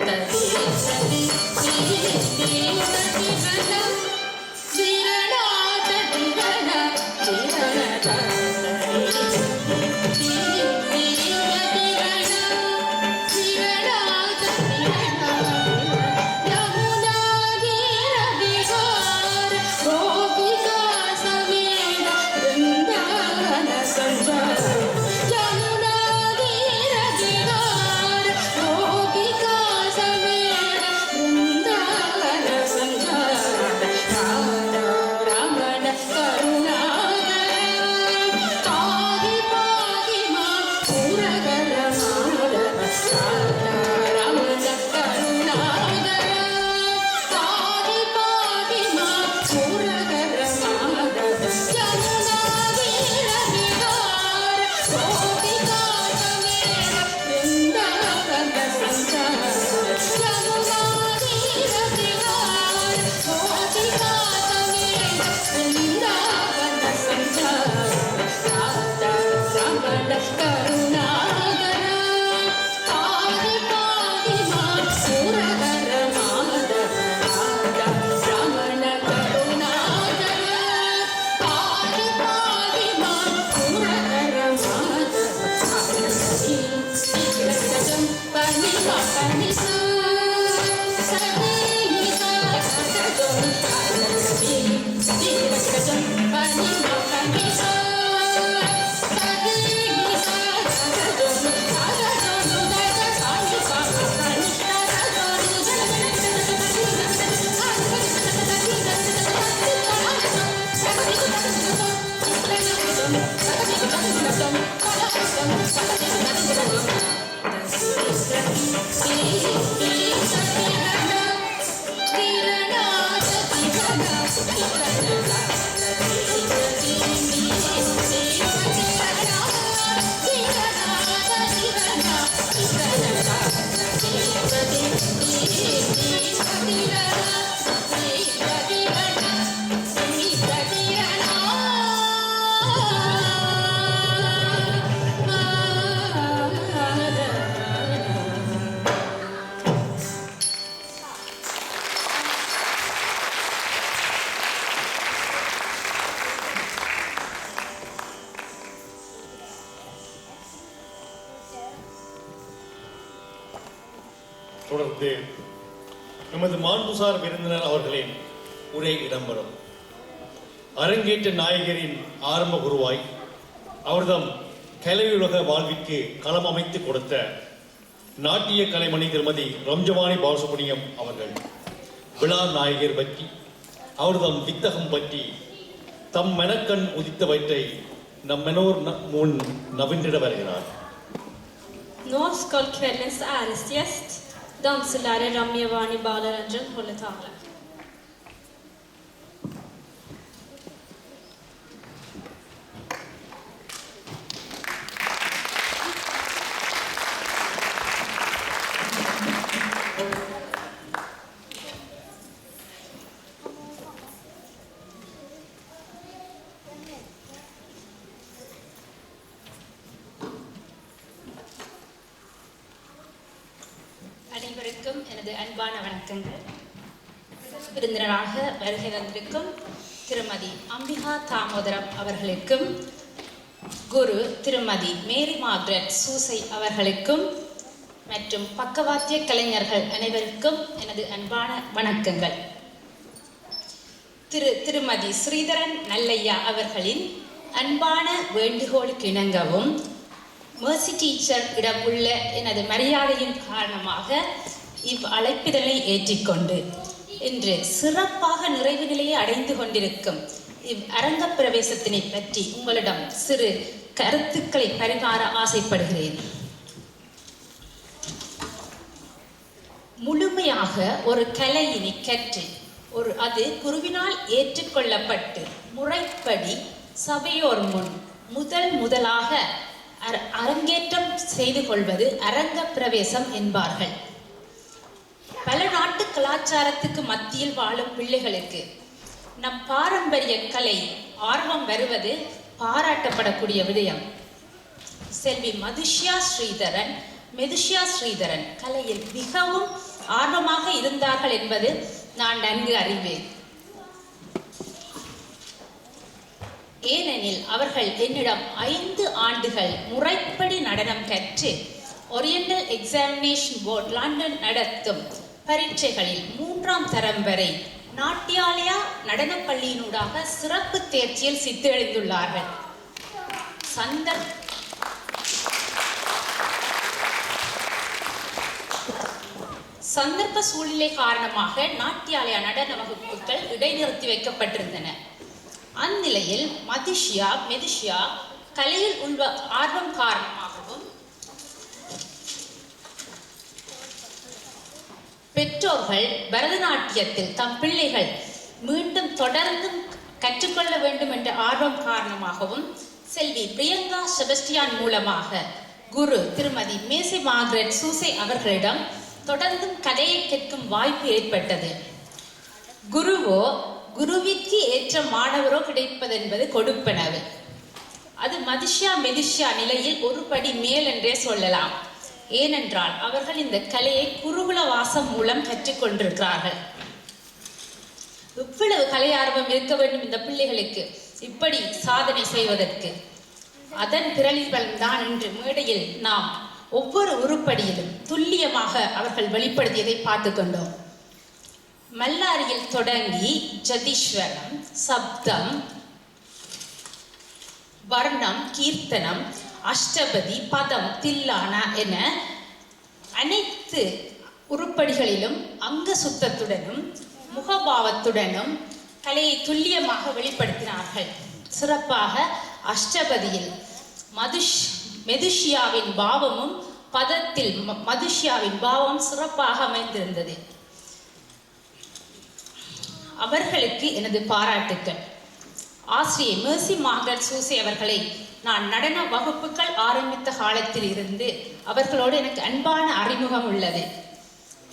Tadi தொடர்ந்து நமது மாண்புசார் விருந்தினர் அவர்களின் உரை இடம்பெறும். அரங்கேற்ற நாயகரின் ஆரம்ப குருவாய் அவர்தம் கலையுலக வாழ்விற்கு களம் அமைத்து கொடுத்த நாட்டிய கலைமணி திருமதி ரம்ஜவானி பாலசுப்ரமணியம் அவர்கள் விழா நாயகர் பற்றி அவர்தம் வித்தகம் பற்றி தம் மெனக்கண் உதித்தவற்றை நம் மெனோர் முன் நவின்றிட வருகிறார். Nå skal kvällens äresgäst, danslärare Ramjavani Balaranjan, hålla tala. அனைவருக்கும் எனது அன்பான வணக்கங்கள். விருந்தினராக வருகை தந்திருக்கும் திருமதி அம்பிகா தாமோதரம் அவர்களுக்கும் குரு திருமதி மேரி மார்கரெட் சூசை அவர்களுக்கும் மற்றும் பக்கவாத்திய கலைஞர்கள் அனைவருக்கும் எனது அன்பான வணக்கங்கள். திருமதி ஸ்ரீதரன் நல்லையா அவர்களின் அன்பான வேண்டுகோளுக்கு இணங்கவும் மேர்சி டீச்சர் இடம் உள்ள எனது மரியாதையின் காரணமாக இவ் அழைப்பிதழை ஏற்றிக்கொண்டு இன்று சிறப்பாக நிறைவு நிலையை அடைந்து கொண்டிருக்கும் இவ் அரங்க பிரவேசத்தினை பற்றி உங்களிடம் சிறு கருத்துக்களை பரிமாற ஆசைப்படுகிறேன். முழுமையாக ஒரு கலையினை கற்று அது குருவினால் ஏற்றுக்கொள்ளப்பட்டு முறைப்படி சபையோர் முன் முதலாக அரங்கேற்றம் செய்து கொள்வது அரங்க பிரவேசம் என்பார்கள். பல நாட்டு கலாச்சாரத்துக்கு மத்தியில் வாழும் பிள்ளைகளுக்கு நம் பாரம்பரிய கலை ஆர்வம் வருவது பாராட்டப்படக்கூடிய விடயம். செல்வி மெதுஷ்யா ஸ்ரீதரன் கலையில் மிகவும் ஆர்வமாக இருந்தார்கள் என்பது நான் நன்கு அறிவேன். ஏனெனில் அவர்கள் என்னிடம் 5 ஆண்டுகள் முறைப்படி நடனம் கற்று ஓரியண்டல் எக்ஸாமினேஷன் போர்டு லண்டன் நடத்தும் பரீட்சைகளில் 3ஆம் தரம் வரை நாட்டியாலயா நடனப்பள்ளியினூடாக சிறப்பு தேர்ச்சியில் சித்தெழுந்துள்ளார்கள். சந்தர்ப்ப சூழ்நிலை காரணமாக நாட்டியாலயா நடன வகுப்புகள் இடைநிறுத்தி வைக்கப்பட்டிருந்தன. அந்நிலையில் மெதுஷ்யா கலையில் உள்ள ஆர்வம் காரணமாகவும் பெற்றோர்கள் பரதநாட்டியத்தில் தம் பிள்ளைகள் மீண்டும் தொடர்ந்தும் கற்றுக்கொள்ள வேண்டும் என்ற ஆர்வம் காரணமாகவும் செல்வி பிரியங்கா செபஸ்டியான் மூலமாக குரு திருமதி மேரி மார்கரெட் சூசை அவர்களிடம் தொடர்ந்தும் கலையை கேட்கும் வாய்ப்பு ஏற்பட்டது. குருவிற்கு ஏற்ற மாணவரோ கிடைப்பது என்பது கொடுப்பனவு. அது மெதுஷ்யா நிலையில் ஒரு படி மேல் என்றே சொல்லலாம். ஏனென்றால் அவர்கள் இந்த கலையை குருகுல வாசம் மூலம் கற்றுக்கொண்டிருக்கிறார்கள். இவ்வளவு கலை ஆர்வம் இருக்க வேண்டும் இந்த பிள்ளைகளுக்கு இப்படி சாதனை செய்வதற்கு. அதன் பிரதிபலன் தான் இன்று மேடையில் நாம் ஒவ்வொரு உருப்படியிலும் துல்லியமாக அவர்கள் வெளிப்படுத்தியதை பார்த்து கொண்டோம். மல்லாரியில் தொடங்கி ஜதீஸ்வரம், சப்தம், வர்ணம், கீர்த்தனம், அஷ்டபதி, பதம், தில்லானா என அனைத்து உருப்படிகளிலும் அங்க சுத்தத்துடனும் முகபாவத்துடனும் கலையை துல்லியமாக வெளிப்படுத்தினார்கள். சிறப்பாக அஷ்டபதியில் மெதுஷியாவின் பாவமும் பதத்தில் மதுஷியாவின் பாவம் சிறப்பாக அமைந்திருந்தது. அவர்களுக்கு எனது பாராட்டுக்கள். ஆசிரியை மேர்சி மார்கரெட் சூசை அவர்களை நான் நடன வகுப்புகள் ஆரம்பித்த காலத்தில் இருந்து அவர்களோடு எனக்கு அன்பான அறிமுகம் உள்ளது.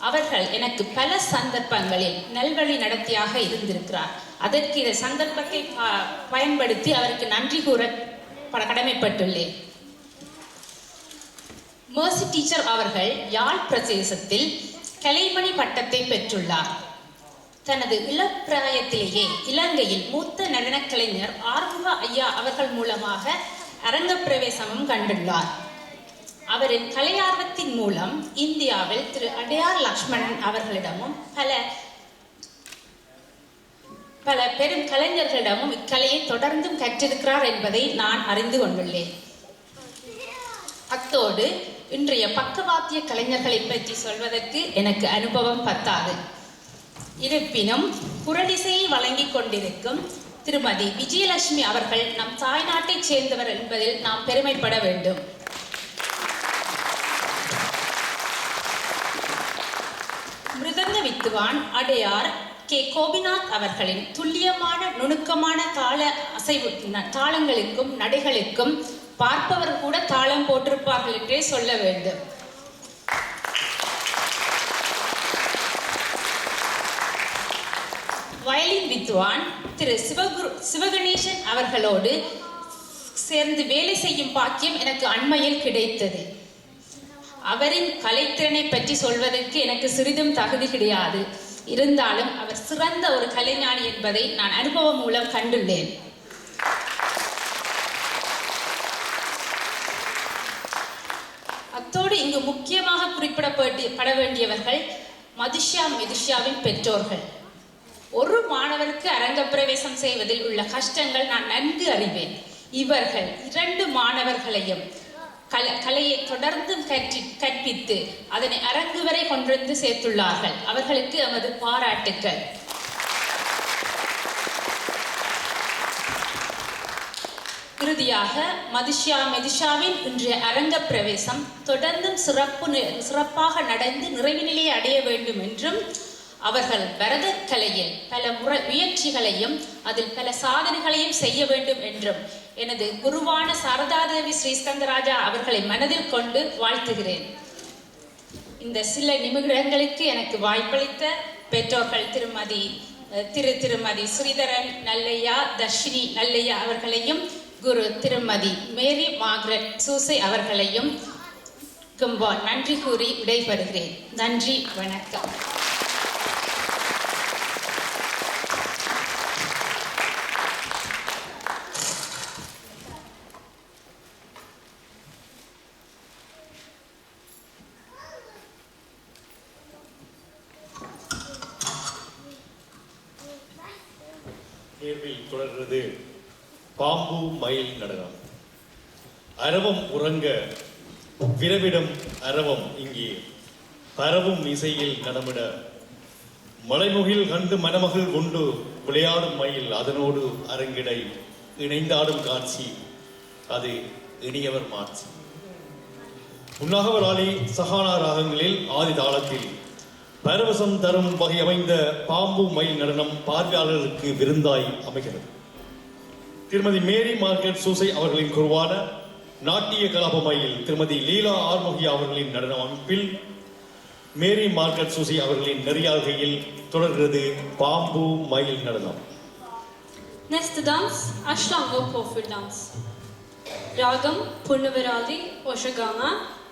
அவர்கள் எனக்கு பல சந்தர்ப்பங்களில் நல்வழி நடத்தியாக இருந்திருக்கிறார். அதற்கு இந்த சந்தர்ப்பத்தை பயன்படுத்தி அவருக்கு நன்றி கூற கடமைப்பட்டுள்ளேன். மேர்சி டீச்சர் அவர்கள் யாழ் பிரதேசத்தில் கலைமணி பட்டத்தை பெற்றுள்ளார். தனது இளப்பிராயத்திலேயே இலங்கையில் மூத்த நடன கலைஞர் ஆறுமுக ஐயா அவர்கள் மூலமாக அரங்கப்பிரவேசமும் கண்டுள்ளார். அவரின் கலையார்வத்தின் மூலம் இந்தியாவில் திரு அடையார் லக்ஷ்மணன் அவர்களிடமும் பல பெரும் கலைஞர்களிடமும் இக்கலையை தொடர்ந்தும் கற்றிருக்கிறார் என்பதை நான் அறிந்து கொண்டுள்ளேன். அத்தோடு இன்றைய பக்கவாத்திய கலைஞர்களை பற்றி சொல்வதற்கு எனக்கு அனுபவம் பத்தாது. இருப்பினும் குரலிசையை வழங்கிக் கொண்டிருக்கும் திருமதி விஜயலட்சுமி அவர்கள் நம் தாய்நாட்டைச் சேர்ந்தவர் என்பதில் நாம் பெருமைப்பட வேண்டும். மிருதங்க வித்துவான் அடையார் கே கோபிநாத் அவர்களின் துல்லியமான நுணுக்கமான தாளங்களுக்கும் நடைகளுக்கும் பார்ப்பவர் கூட தாளம் போட்டிருப்பார்கள் என்றே சொல்ல வேண்டும். வயலின் வித்வான் திரு சிவகணேசன் அவர்களோடு சேர்ந்து வேலை செய்யும் பாக்கியம் எனக்கு அண்மையில் கிடைத்தது. அவரின் கலைத்திறனை பற்றி சொல்வதற்கு எனக்கு சிறிதும் தகுதி கிடையாது. இருந்தாலும் அவர் சிறந்த ஒரு கலைஞானி என்பதை நான் அனுபவம் மூலம் கண்டுள்ளேன். அத்தோடு இங்கு முக்கியமாக குறிப்பிடப்பட வேண்டியவர்கள் மெதுஷியாவின் பெற்றோர்கள். ஒரு மாணவருக்கு அரங்கப்பிரவேசம் செய்வதில் உள்ள கஷ்டங்கள் நான் நன்கு அறிவேன். இவர்கள் 2 மாணவர்களையும் கலையை தொடர்ந்து கற்பித்து அதனை அரங்கு வரை கொண்டு சேர்த்துள்ளார்கள். அவர்களுக்கு எமது பாராட்டுக்கள். இறுதியாக மெதுஷாவின் இன்றைய அரங்க பிரவேசம் தொடர்ந்தும் சிறப்பாக நடந்து நிறைவு நிலையை அடைய வேண்டும் என்றும் அவர்கள் பரத கலையில் பல முயற்சிகளையும் அதில் பல சாதனைகளையும் செய்ய வேண்டும் என்றும் எனது குருவான சாரதாதேவி ஸ்ரீஸ்கந்தராஜா அவர்களை மனதில் கொண்டு வாழ்த்துகிறேன். இந்த சில நிமிடங்களுக்கு எனக்கு வாய்ப்பளித்த பெற்றோர்கள் திருமதி ஸ்ரீதரன் நல்லையா, தர்ஷினி நல்லையா அவர்களையும் குரு திருமதி மேரி மார்கரெட் சூசை அவர்களையும் நன்றி கூறி விடைபெறுகிறேன். நன்றி, வணக்கம். தொடர்கிறது பாம்பு மயில் நடனம். அரவம் உறங்க விரவிடம் அரவம் இங்கே பரவும் இசையில் நடமிட மலைமுகில் கண்டு மணமகள் கொண்டு விளையாடும் மயில் அதனோடு அரங்கிடை இணைந்தாடும் காட்சி அது இனியவர் மாட்சி. உன்னாகவராளி சகானா ராகங்களில் ஆதி தாளத்தில் பரவசம் தரும் வகை அமைந்த பாம்பு மயில் நடனம் பார்வையாளர்களுக்கு விருந்தாய் அமைகிறது. திருமதி மேரி மார்கரெட் சூசை அவர்களின் குருவான நாட்டிய கலாப மயில் திருமதி லீலா ஆர்முகியா அவர்களின் நடன அமைப்பில் மேரி மார்கரெட் சூசை அவர்களின் நெறியாள்கையில் தொடர்கிறது பாம்பு மயில் நடனம். Nästa dans, Ashtanga och påfylld-dans. Ragam, Purnavarali, Oshagana,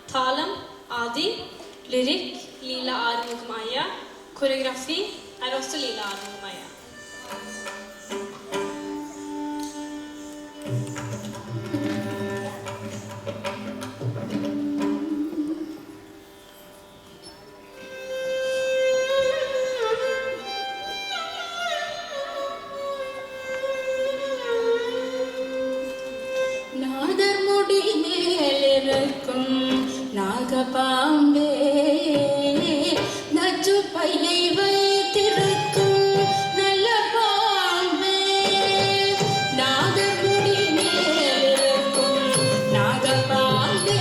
Talam, Adi, Lyrik, Lila Armugmaya, koreografi är också Lila Armugmaya. நாகபாம்பே நச்சு பையை வைத்திருக்கும் நல்ல பாம்பே நாகமுடி மேலிருக்கும் நாகபாம்பே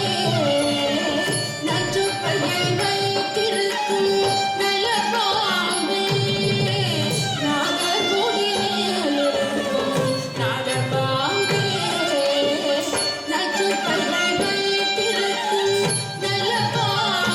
நச்சு பையை வைத்திருக்கும் நல்ல பாம்பே நாகமுடி மேலிருக்கும் நாகபாம்பே நச்சு பையை வைத்திருக்கும் நல்ல பாம்பே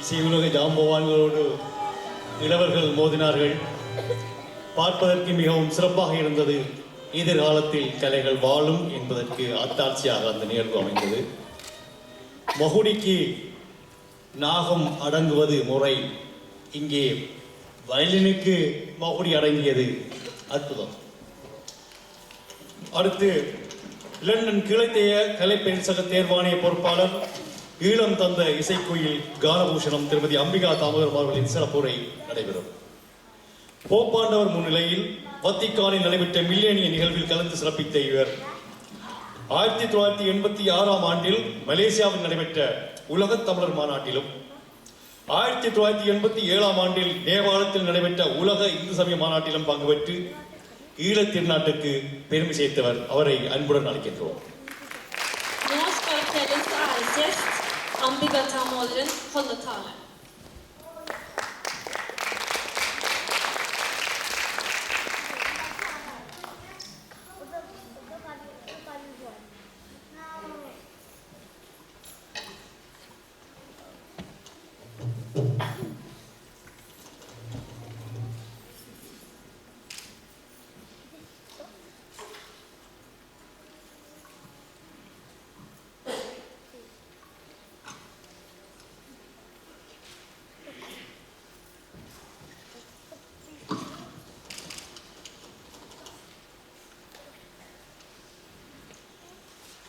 இசையுலக ஜாம்பவான்களோடு இளவர்கள் மோதினார்கள். பார்ப்பதற்கு மிகவும் சிறப்பாக இருந்தது. எதிர்காலத்தில் கலைகள் வாழும் என்பதற்கு அத்தாட்சியாக அந்த நிகழ்வு அமைந்தது. மகுடிக்கு நாகம் அடங்குவது முறை, இங்கே வயலினுக்கு மகுடி அடங்கியது. அற்புதம். அடுத்து லண்டன் கிழத்தைய கலைப்பரிசக தேர்வாணைய பொறுப்பாளர் ஈழம் தந்த இசைக்குயில் கானபூஷணம் திருமதி அம்பிகா தாமோதரம் அவர்களின் சிறப்புரை நடைபெறும். போப்பாண்டவர் முன்னிலையில் வத்திக்கானில் நடைபெற்ற மில்லேனிய நிகழ்வில் கலந்து சிறப்பித்த இவர் 1986ஆம் ஆண்டில் மலேசியாவில் நடைபெற்ற உலகத் தமிழர் மாநாட்டிலும் 1987ஆம் ஆண்டில் நேபாளத்தில் நடைபெற்ற உலக இந்து சமய மாநாட்டிலும் பங்கு பெற்று ஈழத் திருநாட்டுக்கு பெருமை சேர்த்தவர். அவரை அன்புடன் அழைக்கின்றோம். Nu ska kvällens äresgäst Ambiga Tamodren hålla talet.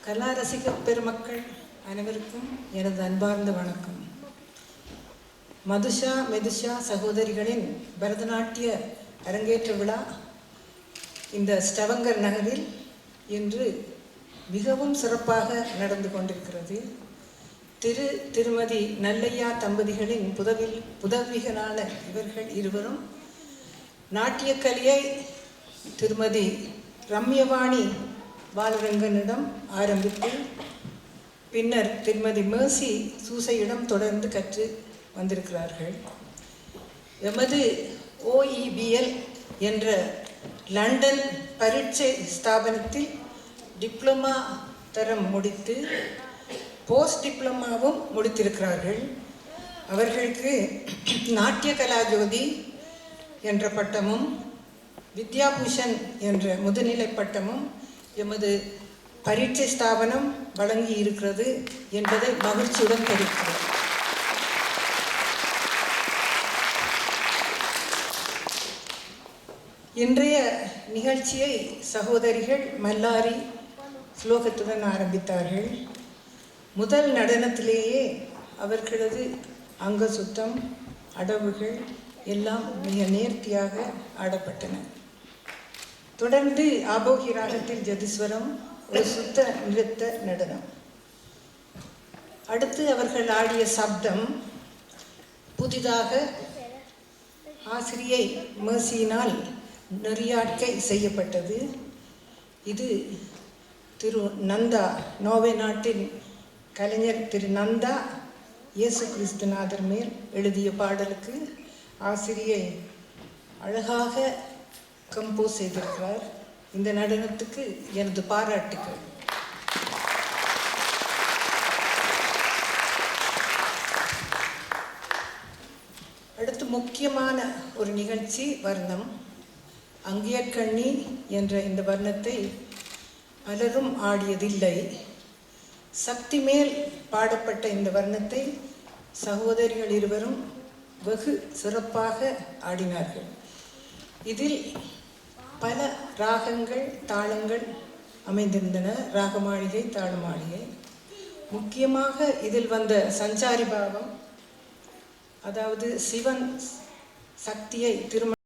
கலா ரசிக பெருமக்கள் அனைவருக்கும் எனது அன்பார்ந்த வணக்கம். மதுஷா மெதுஷா சகோதரிகளின் பரதநாட்டிய அரங்கேற்ற விழா இந்த ஸ்டவங்கர் நகரில் இன்று மிகவும் சிறப்பாக நடந்து கொண்டிருக்கிறது. திருமதி நல்லையா தம்பதிகளின் புதவிகளான இவர்கள் இருவரும் நாட்டியக்கலையை திருமதி ரம்யவாணி பாலரங்கனிடம் ஆரம்பித்து பின்னர் திருமதி மேர்சி சூசையிடம் தொடர்ந்து கற்று வந்திருக்கிறார்கள். எமது OEBL என்ற லண்டன் பரீட்சை ஸ்தாபனத்தில் டிப்ளமா தரம் முடித்து போஸ்ட் டிப்ளமாவும் முடித்திருக்கிறார்கள். அவர்களுக்கு நாட்டிய கலாஜோதி என்ற பட்டமும் வித்யாபூஷன் என்ற முதுநிலை பட்டமும் எமது பரீட்சை ஸ்தாபனம் வழங்கி இருக்கிறது என்பதை மகிழ்ச்சியுடன் தெரிவிக்கிறேன். இன்றைய நிகழ்ச்சியை சகோதரிகள் மல்லாரி ஸ்லோகத்துடன் ஆரம்பித்தார்கள். முதல் நடனத்திலேயே அவர்களது அங்க சுத்தம் அடவுகள் எல்லாம் மிக நேர்த்தியாக ஆடப்பட்டன. தொடர்ந்து ஆபோகி ராகத்தில் ஜதிஸ்வரம், ஒரு சுத்த நிறுத்த நடனம். அடுத்து அவர்கள் ஆடிய சப்தம் புதிதாக ஆசிரியை மேர்சியினால் நெறியாட்கை செய்யப்பட்டது. இது திரு நந்தா, நோர்வே நாட்டின் கலைஞர் திரு நந்தா இயேசு கிறிஸ்துநாதர் மேல் எழுதிய பாடலுக்கு ஆசிரியை அழகாக கம்போஸ் செய்திருக்கிறார். இந்த நடனத்துக்கு எனது பாராட்டுக்கள். அடுத்து முக்கியமான ஒரு நிகழ்ச்சி வர்ணம். அங்கியற்கண்ணி என்ற இந்த வர்ணத்தை பலரும் ஆடியதில்லை. சக்தி மேல் பாடப்பட்ட இந்த வர்ணத்தை சகோதரிகள் இருவரும் வெகு சிறப்பாக ஆடினார்கள். இதில் பல ராகங்கள் தாளங்கள் அமைந்திருந்தன. ராகமாளிகை, தாளமாளிகை. முக்கியமாக இதில் வந்த சஞ்சாரி பாவம், அதாவது சிவன் சக்தியை திருமணம்